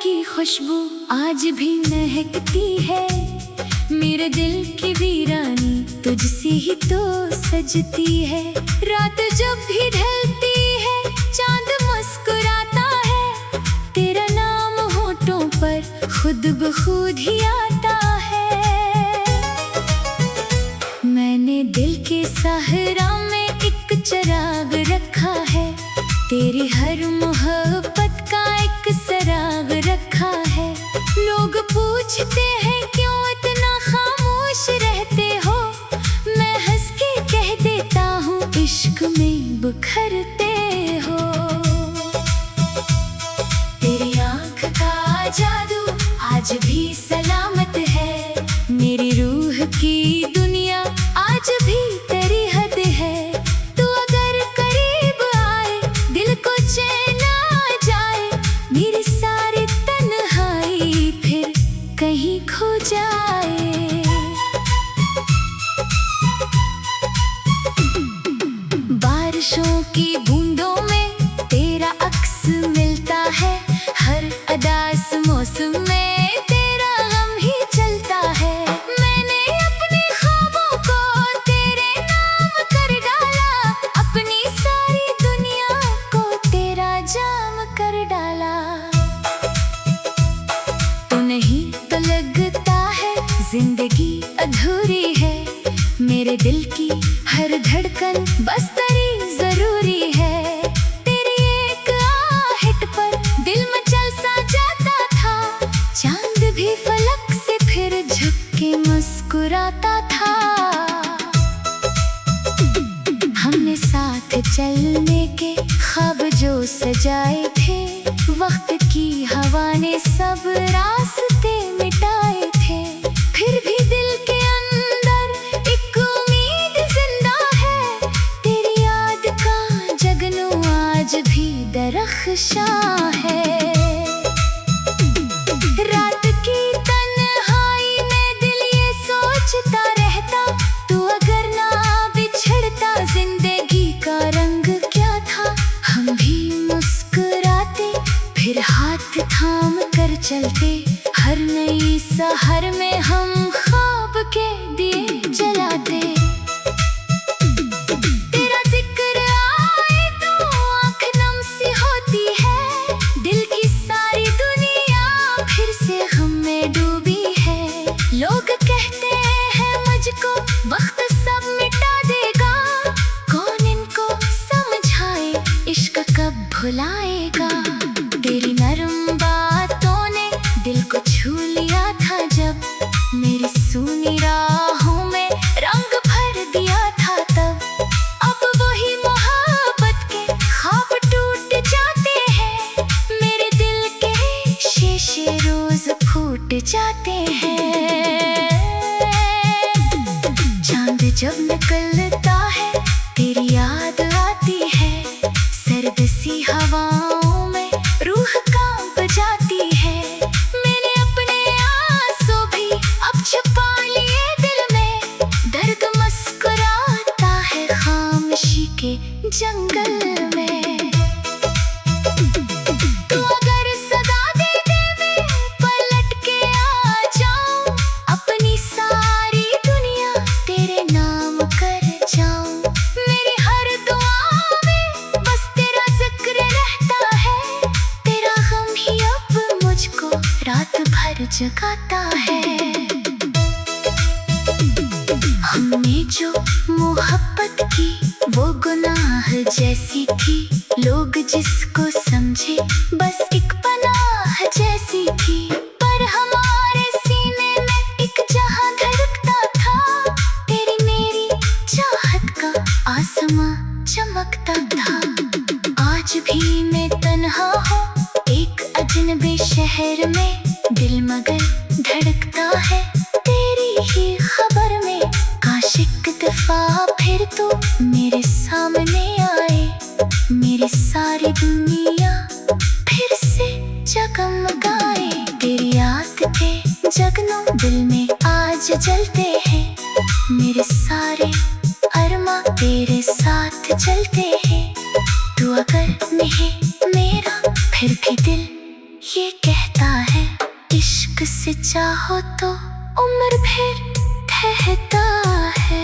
की खुशबू आज भी महकती है। मेरे दिल की वीरानी तुझसे ही तो सजती है। रात जब भी ढलती है चांद मुस्कुराता है। तेरा नाम होठों पर खुद ब खुद ही आता है। मैंने दिल के सहरा में एक चिराग रखा है। तेरी हर मोहब्बत का एक सराग रखा है। लोग पूछते हैं क्यों इतना खामोश रहते हो। मैं हंस के कह देता हूँ इश्क में बिखरते हो। तेरी आँख का जादू आज भी सलामत है। मेरी रूह की दुनिया आज भी तेरी हद है। तू अगर करीब आए दिल को चैन आ जाए। मेरी सारी तन्हाई फिर कहीं खो जाए। बारिशों की बूंदों में तेरा अक्स मिलता है। हर उदास मौसम में तेरा गम ही चलता है। मैंने अपने ख्वाबों को तेरे नाम कर डाला। अपनी सारी दुनिया को तेरा जाम कर डाला। तो नहीं तो लगता है जिंदगी अधूरी है। मेरे दिल की हर धड़कन बस तेरी जरूरी है। तेरी एक आहट पर दिल मचल सा जाता था। चांद भी फलक से फिर झुक के मुस्कुराता था। हमने साथ चलने के ख्वाब जो सजाए थे। वक्त की हवा ने सब रास्ते मिटाए थे। फिर भी दिल के अंदर एक उम्मीद जिंदा है। तेरी याद का जगनू आज भी दरख्शां है। रात की तन्हाई में दिल ये सोचता रहता। तू अगर ना बिछड़ता जिंदगी का रंग क्या था। हम भी मुस्कुराते फिर हाथ थाम कर चलते। हर नई सहर में हम ख्वाब के दिए जलाते। तेरा जिक्र आए तो आँख नम सी होती है। दिल की सारी दुनिया फिर से गम में डूबी है। लोग कहते हैं मुझको वक्त सब मिटा देगा। कौन इनको समझाए इश्क कब भुलाएगा। तेरी नरम बातों ने दिल को छू लिया था जब। मेरी सूनी राहों में रंग भर दिया था तब। अब वही मोहब्बत के ख्वाब टूट जाते हैं। मेरे दिल के शीशे रोज फूट जाते हैं। चांद जब निकलता है तेरी याद आती है। सर्द सी हवाओं में रूह कांप जाती है। मैंने अपने आंसू भी अब छुपा लिए दिल में। दर्द मुस्कुराता है खामोशी के जंगल में। तू अगर सदा दे दे मैं पलट के आ जाऊं। अपनी सारी दुनिया तेरे नाम कर जाऊं। मेरी हर दुआ में बस तेरा जिक्र रहता है। तेरा गम ही अब मुझको रात भर जगाता है। हमने जो मोहब्बत की वो गुनाह जैसी थी। लोग जिसको समझे बस एक पनाह जैसी थी। पर हमारे सीने में एक जहां धड़कता था। तेरी मेरी चाहत का आसमां चमकता था। आज भी मैं तन्हा हूँ एक अजनबी शहर में। दिल मगर धड़कता है तेरी ही खबर में। काश एक दफा फिर तो मेरे सामने आए। मेरी सारी दुनिया फिर से जगमगाए। तेरी याद के जगनू दिल में आज जलते हैं। मेरे सारे अरमा तेरे साथ चलते हैं। तू अगर नहीं मेरा फिर भी दिल ये कहता से चाहो तो उम्र भर ठहरता है।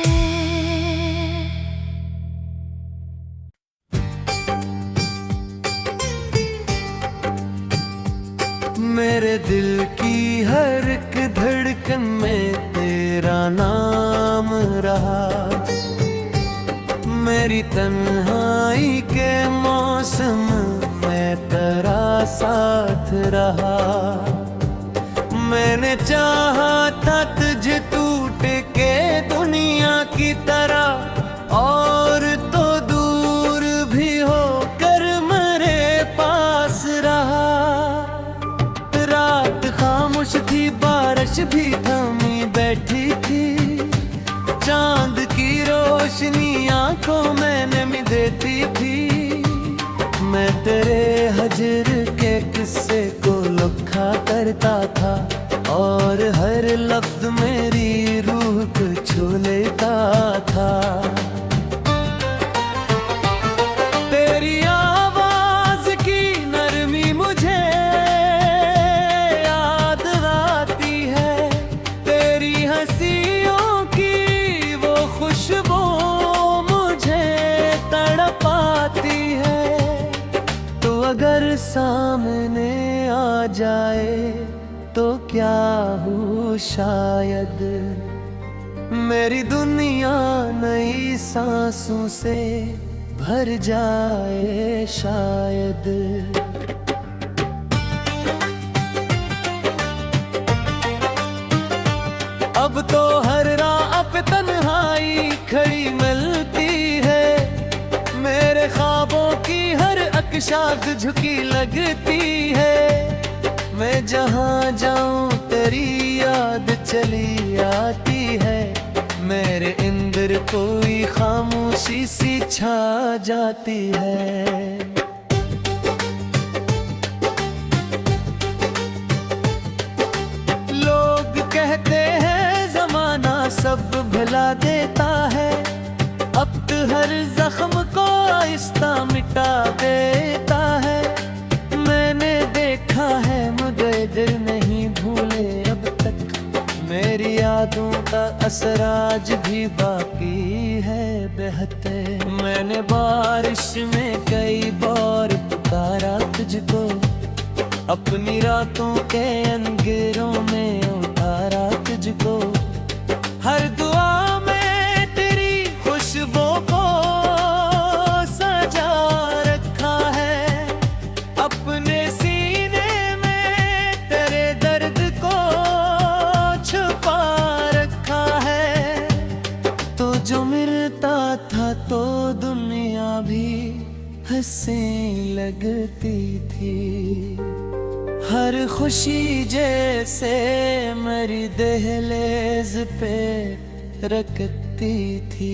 मेरे दिल की हर एक धड़कन में तेरा नाम रहा, मेरी तन्हाई के मौसम में तेरा साथ रहा। मैंने चाहा था तुझे टूट के दुनिया की तरह, और तो दूर भी होकर मेरे पास रहा। रात खामोश थी, बारिश भी थमी बैठी थी, चांद की रोशनी आंखों में नमी देती थी। मैं तेरे हजर के किस्से को लिखा करता था, और हर लफ्ज मेरी रूह को छू लेता था। तेरी आवाज की नरमी मुझे याद आती है, तेरी हंसियों की वो खुशबू मुझे तड़पाती है। तो अगर सामने आ जाए तो क्या हो शायद, मेरी दुनिया नई सांसों से भर जाए शायद। अब तो हर राह पे तन्हाई खड़ी मिलती है, मेरे ख्वाबों की हर अकशाद झुकी लगती है। मैं जहाँ जाऊँ तेरी याद चली आती है, मेरे अंदर कोई खामोशी सी छा जाती है। लोग कहते हैं ज़माना सब भुला देता है, अब तो हर जख्म को आहिस्ता मिटा देता है। मैंने देखा है मगर दिल नहीं भूले अब तक, मेरी यादों का असर आज भी बाकी है बहते। मैंने बारिश में कई बार पुकारा तुझको, अपनी रातों के अंधेरों में उतारा तुझको। हर दुआ में तेरी खुशबू को सजा रखा है, अपने सीने में तेरे दर्द को छुपा रखा है। तो जो मिलता था तो दुनिया भी हंसी लगती थी, हर खुशी जैसे मेरी दहलीज पे रखती थी।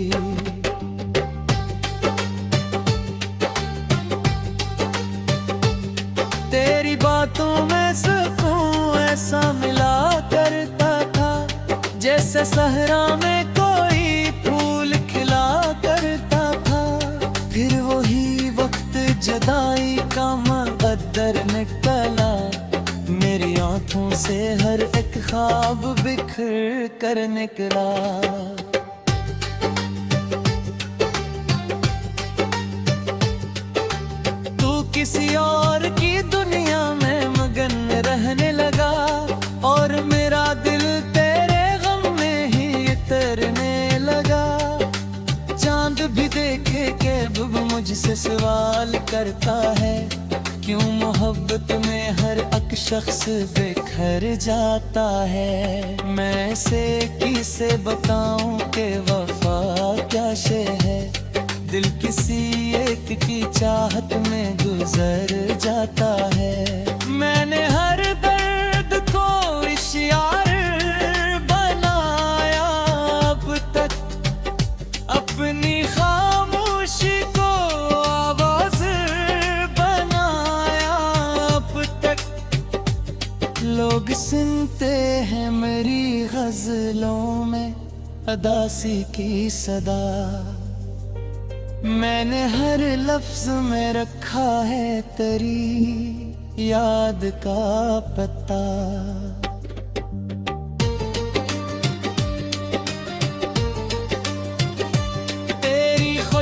तेरी बातों में सुकून ऐसा मिला करता था, जैसे सहरा में कोई फूल खिला करता था। फिर वही वक्त जुदाई का मुक़द्दर निकला, मेरी आंखों से हर एक ख्वाब बिखर कर निकला। तू किसी और की दुनिया में मगन रहने लगा, और मेरा दिल तेरे गम में ही तरने लगा। चांद भी देखे के अब मुझसे सवाल करता है, क्यों मोहब्बत में हर एक शख्स बिखर जाता है। मैं से किसे बताऊं कि वफा क्या शे है, दिल किसी एक की चाहत में गुजर जाता है। मैंने हर दर्द को इश्यार बनाया अब तक, अपनी खामोशी को आवाज बनाया अब तक। लोग सुनते हैं मेरी गजलों में अदासी की सदा, मैंने हर लफ्ज में रखा है तेरी याद का पता।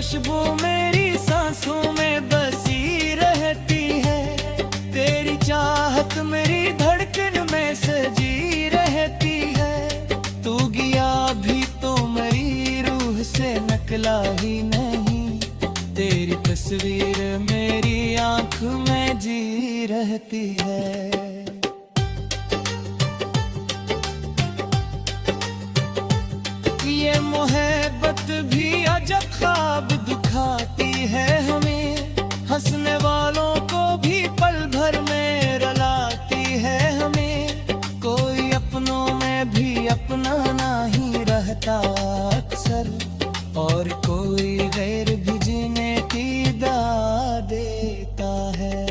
खुशबू मेरी सांसों में बसी रहती है, तेरी चाहत मेरी धड़कन में सजी रहती है। तू गया भी तो मेरी रूह से निकला ही नहीं, तेरी तस्वीर मेरी आंख में जी रहती है। ये मोहब्बत भी अजब ख्वाब दिखाती है हमें, हंसने वालों को भी पल भर में रुलाती है हमें। कोई अपनों में भी अपना नहीं रहता अक्सर, और कोई गैर भी जीने की दाद देता है।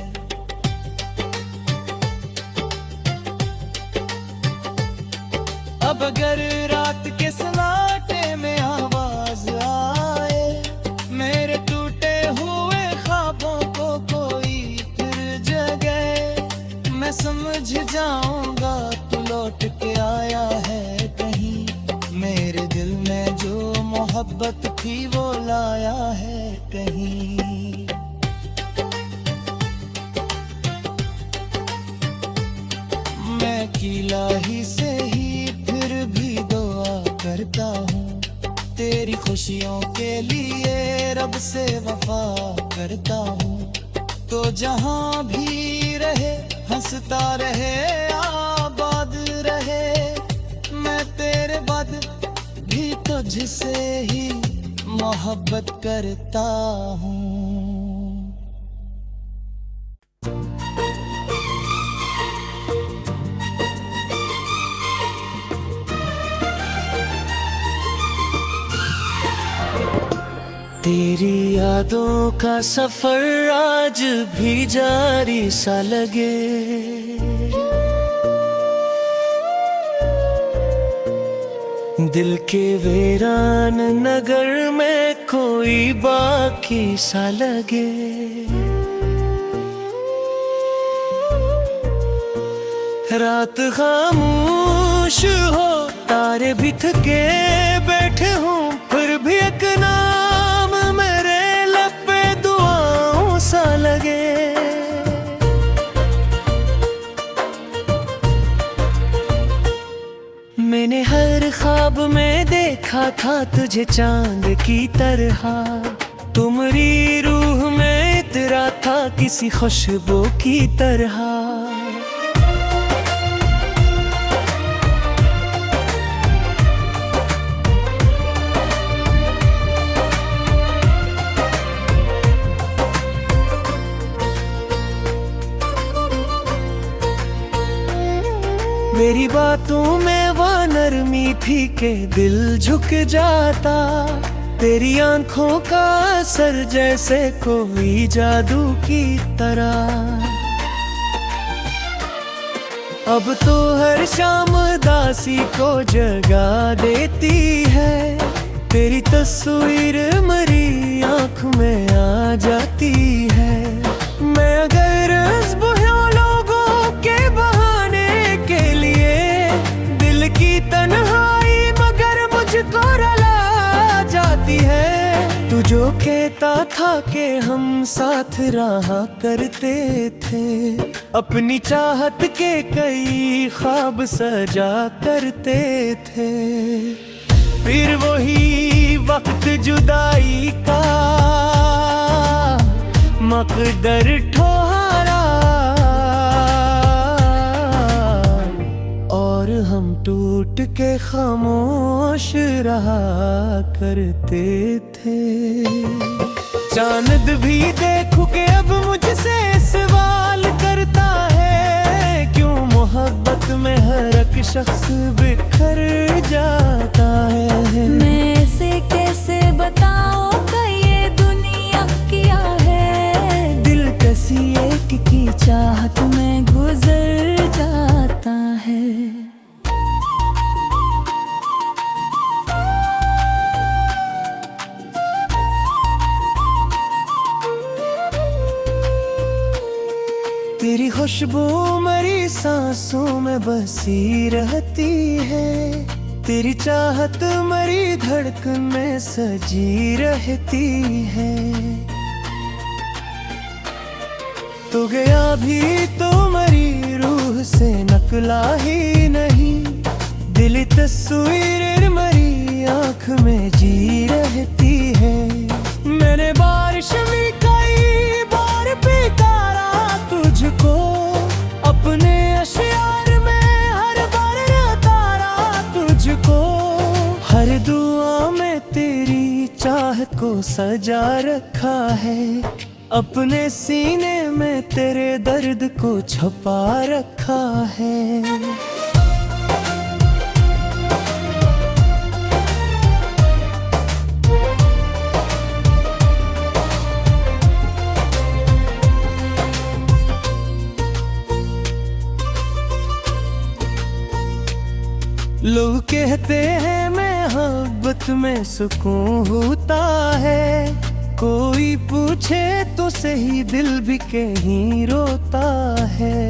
अब अगर रात के सन्नाटे में आवाज आए, मेरे टूटे हुए ख्वाबों को कोई फिर जगाए, मैं समझ जाऊंगा तू लौट के आया है कहीं। मेरे दिल में जो मोहब्बत थी वो लाया है कहीं। मैं किला ही से ही फिर भी दुआ करता हूँ, तेरी खुशियों के लिए रब से वफा करता हूँ। तो जहाँ भी रहे हंसता रहे आबाद रहे, मैं तेरे बाद भी तुझसे ही मोहब्बत करता हूँ। तेरी यादों का सफर आज भी जारी सा लगे, दिल के वीरान नगर में कोई बाकी सा लगे। रात खामोश हो, तारे भी थके बैठे हों, फिर भी एक नाम मेरे लब पे दुआओं सा लगे। मैंने हर ख्वाब में देखा था तुझे चांद की तरह, तुम्हारी रूह में इतरा था किसी खुशबू की तरह। मेरी बातों में वो नरमी थी कि दिल झुक जाता, तेरी आंखों का असर जैसे कोई जादू की तरह। अब तो हर शाम दासी को जगा देती है, तेरी तस्वीर मेरी आंख में आ जाती है। मैं अगर लोगों के बहाने के लिए दिल की तन्हाई मगर मुझको रुला जाती है। तू जो कहता था कि हम साथ रहा करते थे, अपनी चाहत के कई ख्वाब सजा करते थे, फिर वही वक्त जुदाई का मकदर ठोहरा, और हम टूट के खामोश रहा करते थे। चांद भी देखो कि अब मुझसे सवाल करता है, क्यों मोहब्बत में हर एक शख्स बिखर जाता है। मैं ऐसे कैसे बताऊं कि ये दुनिया क्या है, दिल किसी एक की चाहत में गुजर जाता है। तेरी खुशबू मेरी सांसों में बसी रहती है, तेरी चाहत मरी धड़कन में सजी रहती है। तो गया भी तो मरी रूह से नकला ही नहीं, दिली तस्वीर मरी आँख में जी रहती है। मैंने बारिश में कई बार पुकारा तुझको, अपने अशियार में हर बार उतारा तुझको। हर दुआ में तेरी चाहत को सजा रखा है, अपने सीने में तेरे दर्द को छुपा रखा है। लोग कहते हैं मोहब्बत में सुकून होता है, कोई पूछे तो सही दिल भी कहीं रोता है।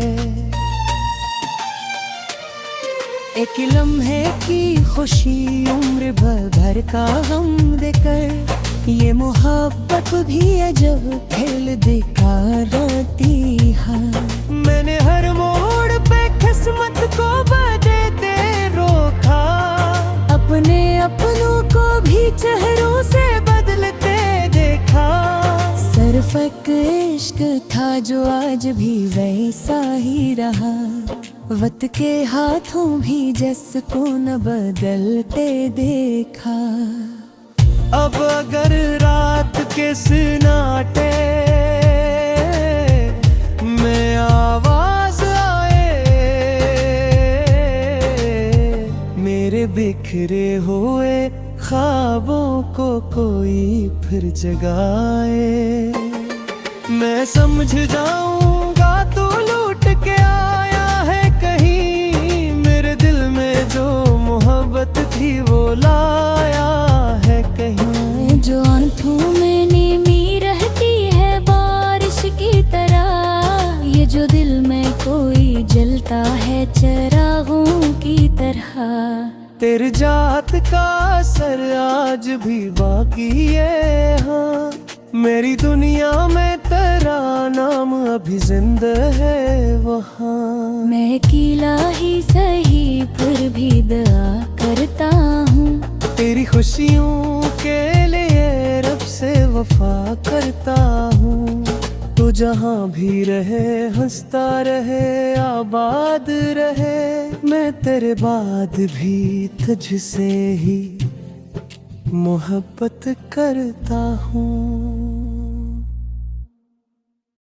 एक लम्हे की खुशी उम्र भर का गम देकर, ये मोहब्बत भी अजब खेल दिखा रहती है। मैंने हर मोड़ पे किस्मत को बदलते रोका, अपने अपनों को भी चेहरों से बदलते देखा। सिर्फ इश्क था जो आज भी वैसा ही रहा, वक्त के हाथों भी जिसको न बदलते देखा। अब अगर रात के सन्नाटे में आवाज आए, मेरे बिखरे हुए ख्वाबों को कोई फिर जगाए, मैं समझ जाऊंगा तो लूट के आया है कहीं। मेरे दिल में जो मोहब्बत थी वो लाया है कहीं। जो आंखों में नीमी रहती है बारिश की तरह, ये जो दिल में कोई जलता है चिरागों की तरह। तेरे जात का असर आज भी बाकी है, हाँ मेरी दुनिया में तेरा नाम अभी जिंदा है वहाँ। मैं अकेला ही सही फिर भी दुआ करता हूँ, तेरी खुशियों के लिए रब से वफा करता हूँ। तो जहाँ भी रहे हंसता रहे आबाद रहे, मैं तेरे बाद भी तुझसे ही मोहब्बत करता हूँ।